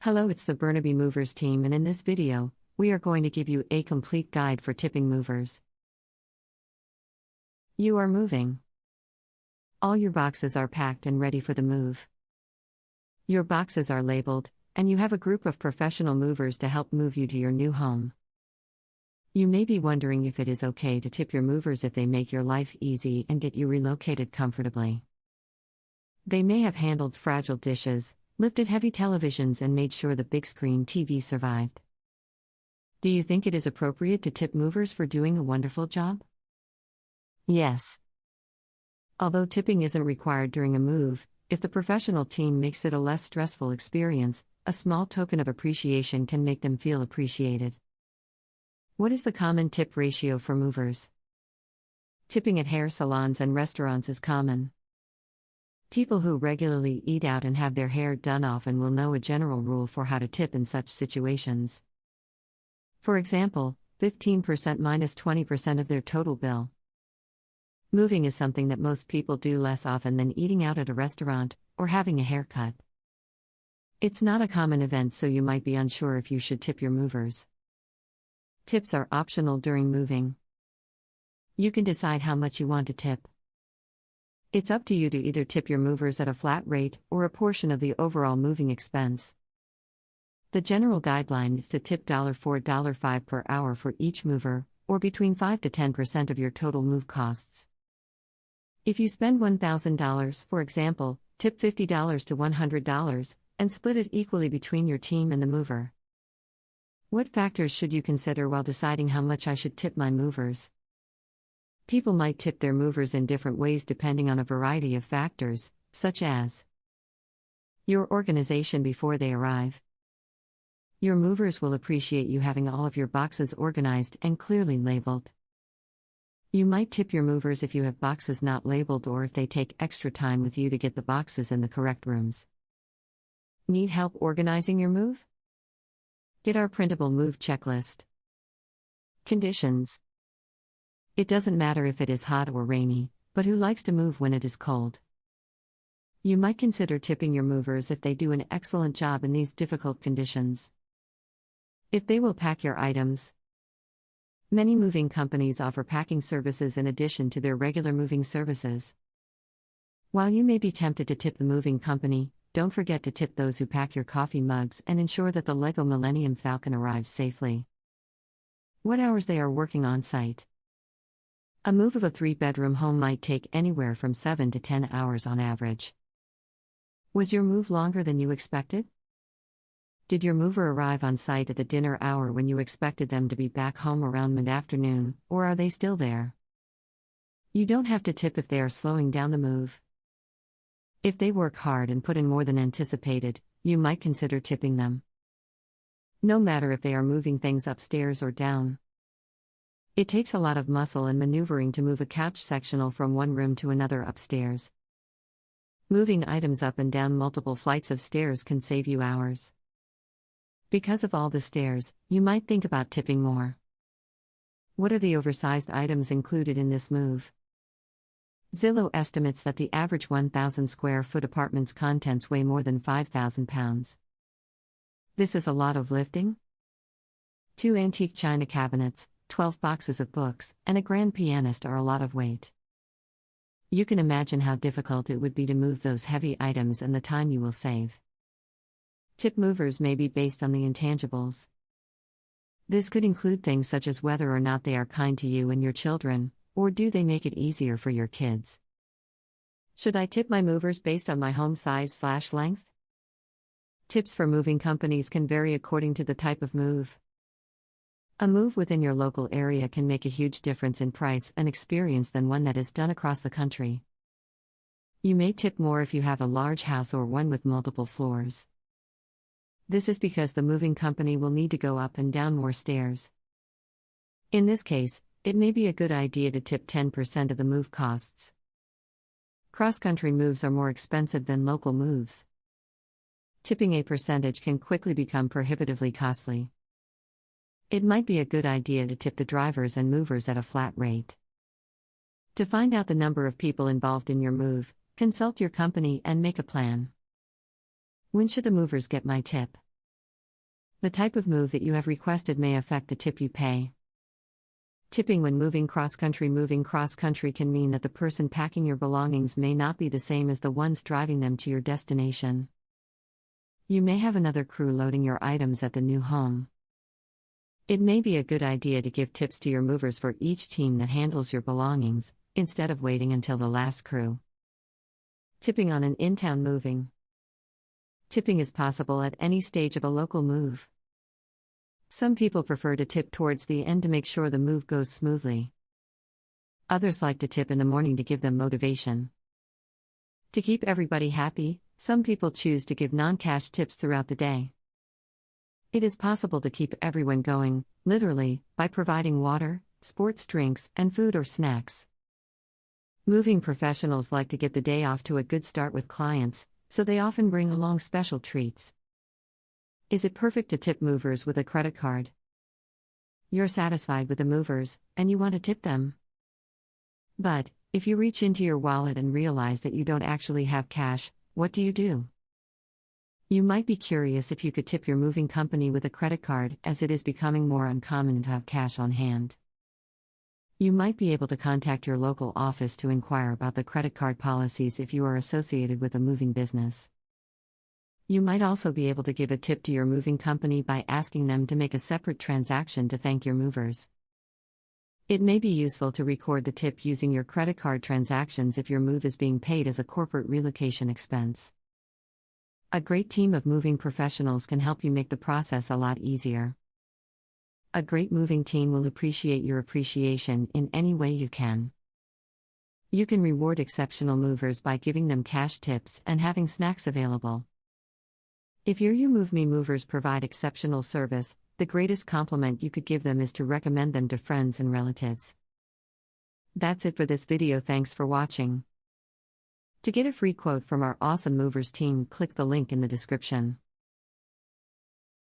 Hello, it's the Burnaby Movers team, and in this video, we are going to give you a complete guide for tipping movers. You are moving. All your boxes are packed and ready for the move. Your boxes are labeled, and you have a group of professional movers to help move you to your new home. You may be wondering if it is okay to tip your movers if they make your life easy and get you relocated comfortably. They may have handled fragile dishes, lifted heavy televisions, and made sure the big screen TV survived. Do you think it is appropriate to tip movers for doing a wonderful job? Yes. Although tipping isn't required during a move, if the professional team makes it a less stressful experience, a small token of appreciation can make them feel appreciated. What is the common tip ratio for movers? Tipping at hair salons and restaurants is common. People who regularly eat out and have their hair done often will know a general rule for how to tip in such situations. For example, 15% minus 20% of their total bill. Moving is something that most people do less often than eating out at a restaurant or having a haircut. It's not a common event, so you might be unsure if you should tip your movers. Tips are optional during moving. You can decide how much you want to tip. It's up to you to either tip your movers at a flat rate or a portion of the overall moving expense. The general guideline is to tip $4 to $5 per hour for each mover, or between 5 to 10% of your total move costs. If you spend $1,000, for example, tip $50 to $100, and split it equally between your team and the mover. What factors should you consider while deciding how much I should tip my movers? People might tip their movers in different ways depending on a variety of factors, such as your organization before they arrive. Your movers will appreciate you having all of your boxes organized and clearly labeled. You might tip your movers if you have boxes not labeled or if they take extra time with you to get the boxes in the correct rooms. Need help organizing your move? Get our printable move checklist. Conditions. It doesn't matter if it is hot or rainy, but who likes to move when it is cold? You might consider tipping your movers if they do an excellent job in these difficult conditions. If they will pack your items. Many moving companies offer packing services in addition to their regular moving services. While you may be tempted to tip the moving company, don't forget to tip those who pack your coffee mugs and ensure that the Lego Millennium Falcon arrives safely. What hours they are working on site. A move of a 3-bedroom home might take anywhere from 7 to 10 hours on average. Was your move longer than you expected? Did your mover arrive on site at the dinner hour when you expected them to be back home around mid-afternoon, or are they still there? You don't have to tip if they are slowing down the move. If they work hard and put in more than anticipated, you might consider tipping them. No matter if they are moving things upstairs or down. It takes a lot of muscle and maneuvering to move a couch sectional from one room to another upstairs. Moving items up and down multiple flights of stairs can save you hours. Because of all the stairs, you might think about tipping more. What are the oversized items included in this move? Zillow estimates that the average 1,000 square foot apartment's contents weigh more than 5,000 pounds. This is a lot of lifting? 2 antique china cabinets, 12 boxes of books, and a grand pianist are a lot of weight. You can imagine how difficult it would be to move those heavy items and the time you will save. Tip movers may be based on the intangibles. This could include things such as whether or not they are kind to you and your children, or do they make it easier for your kids. Should I tip my movers based on my home size/length? Tips for moving companies can vary according to the type of move. A move within your local area can make a huge difference in price and experience than one that is done across the country. You may tip more if you have a large house or one with multiple floors. This is because the moving company will need to go up and down more stairs. In this case, it may be a good idea to tip 10% of the move costs. Cross-country moves are more expensive than local moves. Tipping a percentage can quickly become prohibitively costly. It might be a good idea to tip the drivers and movers at a flat rate. To find out the number of people involved in your move, consult your company and make a plan. When should the movers get my tip? The type of move that you have requested may affect the tip you pay. Tipping when moving cross-country. Moving cross-country can mean that the person packing your belongings may not be the same as the ones driving them to your destination. You may have another crew loading your items at the new home. It may be a good idea to give tips to your movers for each team that handles your belongings, instead of waiting until the last crew. Tipping on an InTown moving. Tipping is possible at any stage of a local move. Some people prefer to tip towards the end to make sure the move goes smoothly. Others like to tip in the morning to give them motivation. To keep everybody happy, some people choose to give non-cash tips throughout the day. It is possible to keep everyone going, literally, by providing water, sports drinks, and food or snacks. Moving professionals like to get the day off to a good start with clients, so they often bring along special treats. Is it perfect to tip movers with a credit card? You're satisfied with the movers, and you want to tip them. But, if you reach into your wallet and realize that you don't actually have cash, what do you do? You might be curious if you could tip your moving company with a credit card, as it is becoming more uncommon to have cash on hand. You might be able to contact your local office to inquire about the credit card policies if you are associated with a moving business. You might also be able to give a tip to your moving company by asking them to make a separate transaction to thank your movers. It may be useful to record the tip using your credit card transactions if your move is being paid as a corporate relocation expense. A great team of moving professionals can help you make the process a lot easier. A great moving team will appreciate your appreciation in any way you can. You can reward exceptional movers by giving them cash tips and having snacks available. If your You Move Me movers provide exceptional service, the greatest compliment you could give them is to recommend them to friends and relatives. That's it for this video. Thanks for watching. To get a free quote from our awesome movers team, click the link in the description.